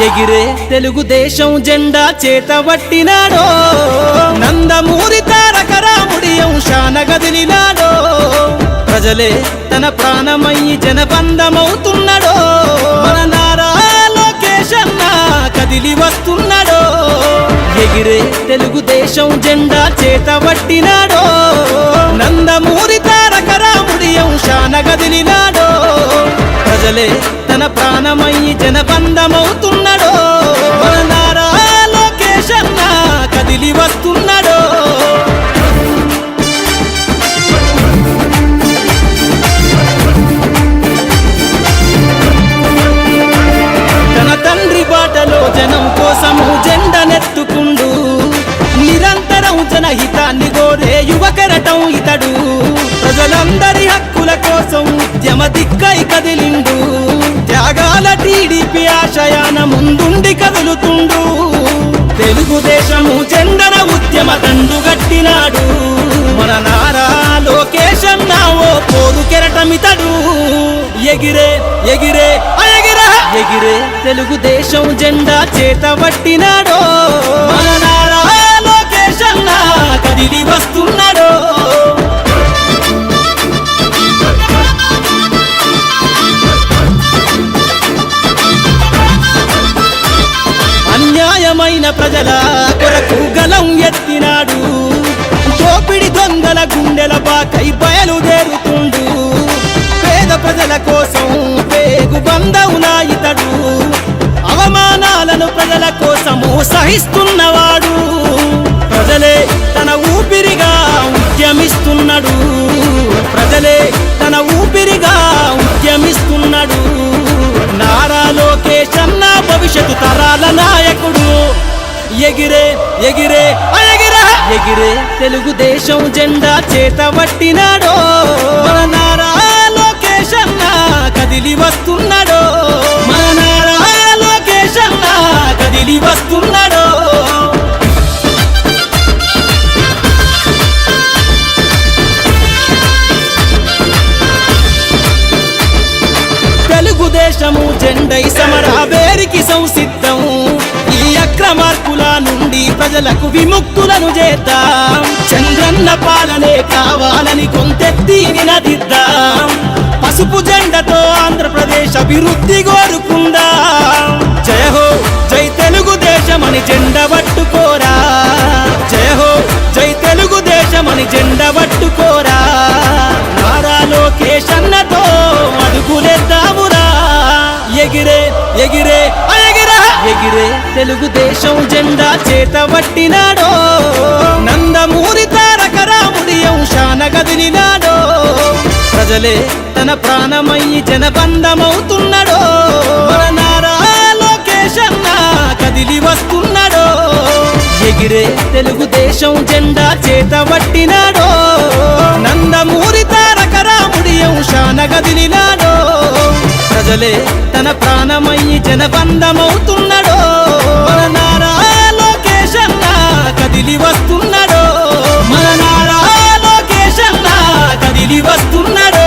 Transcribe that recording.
ఎగిరే తెలుగుదేశం జెండా చేతబట్టినాడో నందమూరి తారక రాముడి అంశాన గదిలినాడో ప్రజలే తన ప్రాణమయ్యి జనబంధమవుతున్నాడో మన నారా లోకేష్ అన్న కదిలి వస్తున్నాడో ఎగిరే తెలుగుదేశం జెండా చేతబట్టినాడో నందమూరి తారక రాముడి అంశాన గదిలినాడో ప్రజలే తన ప్రాణమయ్యి జనబంధమవుతున్నాడో మన నారా లోకేష్ అన్న కదిలి వస్తున్నాడో తన తండ్రి బాటలో జనం కోసము జెండనెత్తుకుండు నిరంతరం జనహితాన్ని కోరే యువకరటం ఇతడు ప్రజలందరి హక్కుల కోసం ఉద్యమ దిక్కై కదిలిండు త్యాగాల టీడీపీ ఆశయాన ముందుండి కదులుతుండు తెలుగుదేశము జెండన ఉద్యమ దండుగట్టినాడు మన నారా లోకేష్ అన్న ఓ పోరు కెరటమితడు ఎగిరే ఎగిరే ఎగిరే తెలుగుదేశం జెండా చేతబట్టినాడో మన నారా లోకేష్ అన్న కదిలి వస్తున్నాడో అన్యాయమైన ప్రజల కొరకు గలం ఎత్తినాడు దోపిడి దొంగల గుండెల బాకై బయలుదేరుతుండు పేద ప్రజల కోసం పేగు బంధవునా ఇతడు అవమానాలను ప్రజల కోసము సహిస్తున్నవాడు ప్రజలే తన ఊపిరిగా ఉద్యమిస్తున్నాడు ప్రజలే తన ఊపిరిగా ఉద్యమిస్తున్నాడు నారా లోకేష్ అన్న భవిష్యత్తు తరాల నాయకుడు ఎగిరే ఎగిరే ఎగిరే తెలుగుదేశం జెండా చేతబట్టినాడో మన నారా లోకేష్ అన్న కదిలి వస్తున్నాడో మన నారా లోకేష్ అన్న కదిలి వస్తున్నాడో తెలుగుదేశము జెండై సమరావేరికి సంసిద్ధం ఈ అక్రమార్కుల నుండి ప్రజలకు విముక్తులను చేద్దాం చంద్రన్న పాలనే కావాలని కొంతెత్తి నినదిద్దాం పసుపు జెండతో ఆంధ్రప్రదేశ్ అభివృద్ధి కోరుకుందాం జయ హో జై తెలుగుదేశం అని జెండ పట్టుకోరా జయ హో జై తెలుగుదేశం అని జెండ పట్టుకోరా నారా లోకేష్ అన్నతో అడుగులేద్దామురా ఎగిరే ఎగిరే ఎగిరే తెలుగుదేశం జెండా చేతబట్టినాడో నందమూరి తారక రాముడి అంశాన గదిలినాడో ప్రజలే తన ప్రాణమయ్యి జనబంధమవుతున్నాడో మన నారా లోకేష్ అన్న కదిలి వస్తున్నాడో ఎగిరే తెలుగుదేశం జెండా చేతబట్టినాడో నందమూరి తారక రాముడి అంశాన గదిలినాడో ప్రజలే తన ప్రాణమయ్యి జనబంధమవుతున్నాడో మన నారా లోకేష్ అన్న కదిలి వస్తున్నాడో మన నారా లోకేష్ అన్న కదిలి వస్తున్నాడో